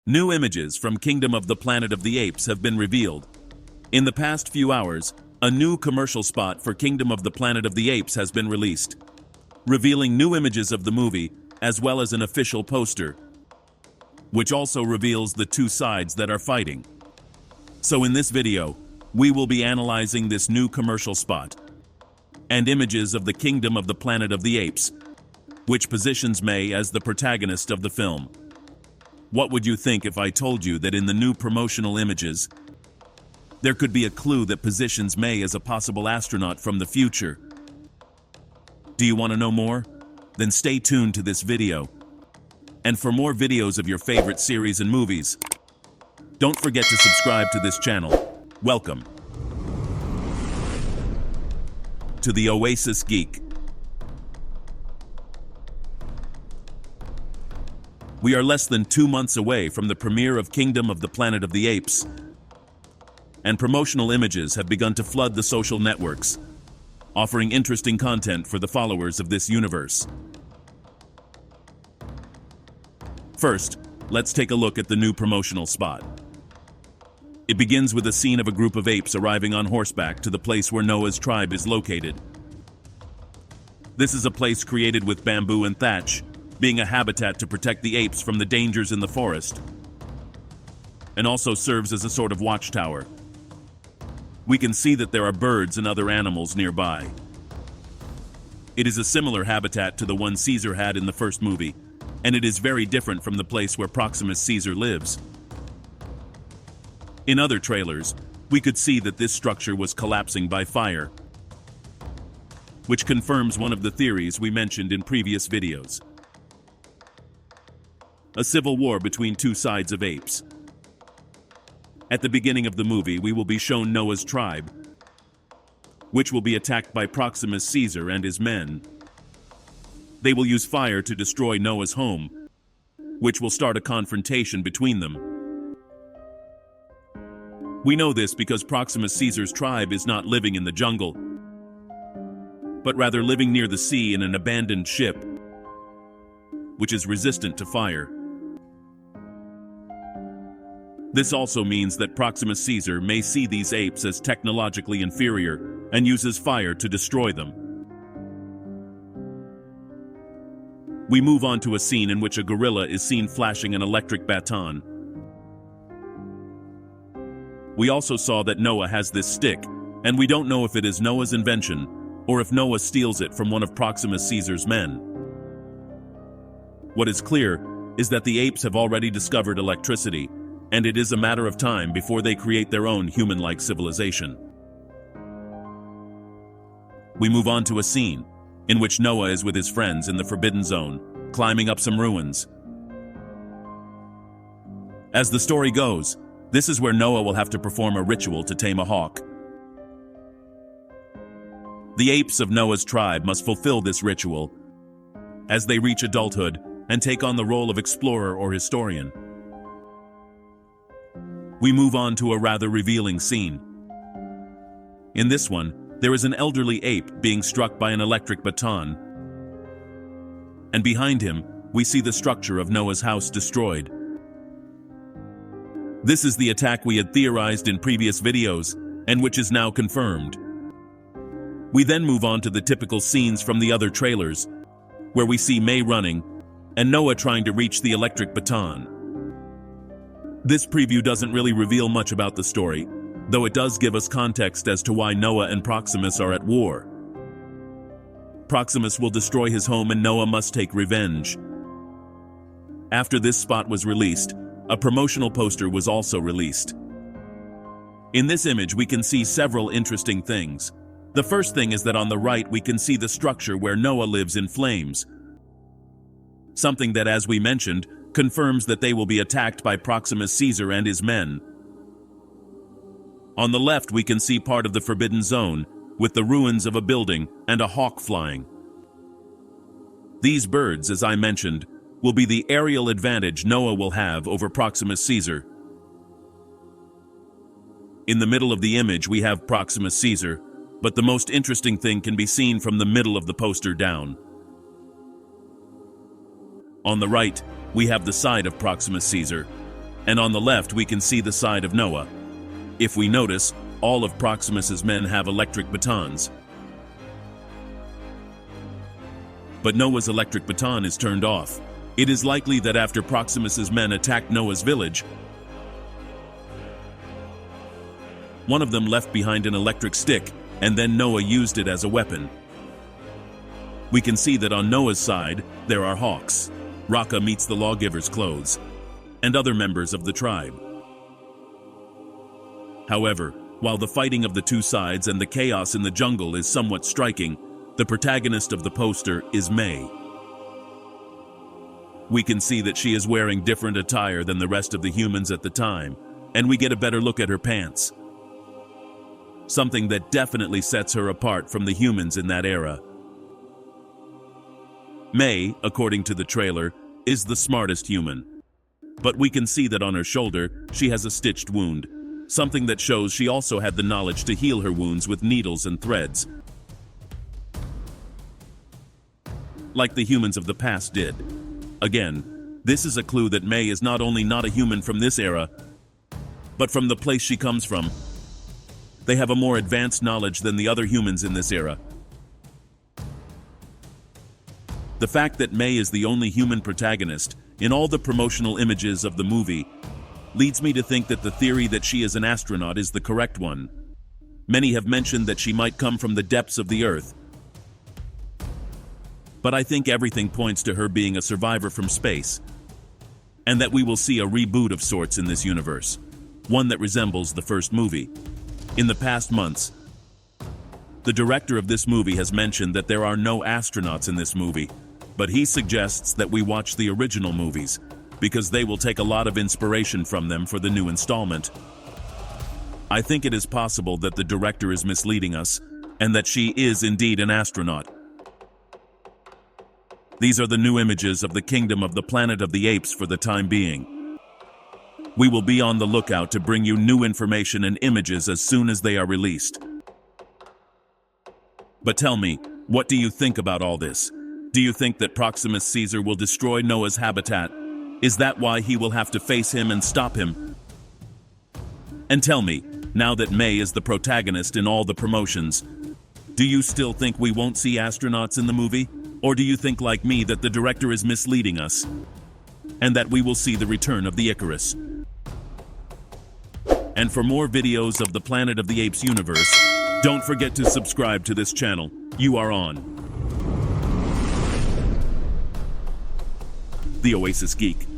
New images from Kingdom of the Planet of the Apes have been revealed. In the past few hours, a new commercial spot for Kingdom of the Planet of the Apes has been released, revealing new images of the movie as well as an official poster, which also reveals the two sides that are fighting. So in this video, we will be analyzing this new commercial spot and images of the Kingdom of the Planet of the Apes, which positions May as the protagonist of the film. What would you think if I told you that in the new promotional images, there could be a clue that positions May as a possible astronaut from the future? Do you want to know more? Then stay tuned to this video. And for more videos of your favorite series and movies, don't forget to subscribe to this channel. Welcome to the OASISGEEK. We are less than 2 months away from the premiere of Kingdom of the Planet of the Apes, and promotional images have begun to flood the social networks, offering interesting content for the followers of this universe. First, let's take a look at the new promotional spot. It begins with a scene of a group of apes arriving on horseback to the place where Noah's tribe is located. This is a place created with bamboo and thatch, being a habitat to protect the apes from the dangers in the forest, and also serves as a sort of watchtower. We can see that there are birds and other animals nearby. It is a similar habitat to the one Caesar had in the first movie, and it is very different from the place where Proximus Caesar lives. In other trailers, we could see that this structure was collapsing by fire, which confirms one of the theories we mentioned in previous videos: a civil war between two sides of apes. At the beginning of the movie, we will be shown Noah's tribe, which will be attacked by Proximus Caesar and his men. They will use fire to destroy Noah's home, which will start a confrontation between them. We know this because Proximus Caesar's tribe is not living in the jungle, but rather living near the sea in an abandoned ship, which is resistant to fire. This also means that Proximus Caesar may see these apes as technologically inferior and uses fire to destroy them. We move on to a scene in which a gorilla is seen flashing an electric baton. We also saw that Noah has this stick, and we don't know if it is Noah's invention or if Noah steals it from one of Proximus Caesar's men. What is clear is that the apes have already discovered electricity, and it is a matter of time before they create their own human-like civilization. We move on to a scene in which Noah is with his friends in the Forbidden Zone, climbing up some ruins. As the story goes, this is where Noah will have to perform a ritual to tame a hawk. The apes of Noah's tribe must fulfill this ritual as they reach adulthood and take on the role of explorer or historian. We move on to a rather revealing scene. In this one, there is an elderly ape being struck by an electric baton, and behind him, we see the structure of Noah's house destroyed. This is the attack we had theorized in previous videos, and which is now confirmed. We then move on to the typical scenes from the other trailers, where we see May running, and Noah trying to reach the electric baton. This preview doesn't really reveal much about the story, though it does give us context as to why Noah and Proximus are at war. Proximus will destroy his home and Noah must take revenge. After this spot was released, a promotional poster was also released. In this image, we can see several interesting things. The first thing is that on the right we can see the structure where Noah lives in flames, something that, as we mentioned, confirms that they will be attacked by Proximus Caesar and his men. On the left we can see part of the Forbidden Zone, with the ruins of a building and a hawk flying. These birds, as I mentioned, will be the aerial advantage Noah will have over Proximus Caesar. In the middle of the image we have Proximus Caesar, but the most interesting thing can be seen from the middle of the poster down. On the right, we have the side of Proximus Caesar, And on the left, we can see the side of Noah. If we notice, all of Proximus's men have electric batons. But Noah's electric baton is turned off. It is likely that after Proximus's men attacked Noah's village, one of them left behind an electric stick, and then Noah used it as a weapon. We can see that on Noah's side, there are hawks. Raka meets the lawgiver's clothes, and other members of the tribe. However, while the fighting of the two sides and the chaos in the jungle is somewhat striking, the protagonist of the poster is May. We can see that she is wearing different attire than the rest of the humans at the time, and we get a better look at her pants. Something that definitely sets her apart from the humans in that era. May, according to the trailer, is the smartest human. But we can see that on her shoulder, she has a stitched wound, something that shows she also had the knowledge to heal her wounds with needles and threads, like the humans of the past did. Again, this is a clue that May is not only not a human from this era, but from the place she comes from. They have a more advanced knowledge than the other humans in this era. The fact that May is the only human protagonist in all the promotional images of the movie leads me to think that the theory that she is an astronaut is the correct one. Many have mentioned that she might come from the depths of the Earth, but I think everything points to her being a survivor from space, and that we will see a reboot of sorts in this universe, one that resembles the first movie. In the past months, the director of this movie has mentioned that there are no astronauts in this movie, but he suggests that we watch the original movies, because they will take a lot of inspiration from them for the new installment. I think it is possible that the director is misleading us, and that she is indeed an astronaut. These are the new images of the kingdom of the planet of the apes for the time being. We will be on the lookout to bring you new information and images as soon as they are released. But tell me, what do you think about all this? Do you think that Proximus Caesar will destroy Noah's habitat? Is that why he will have to face him and stop him? And tell me, now that May is the protagonist in all the promotions, do you still think we won't see astronauts in the movie? Or do you think, like me, that the director is misleading us, and that we will see the return of the Icarus? And for more videos of the Planet of the Apes universe, don't forget to subscribe to this channel. You are on the Oasis Geek.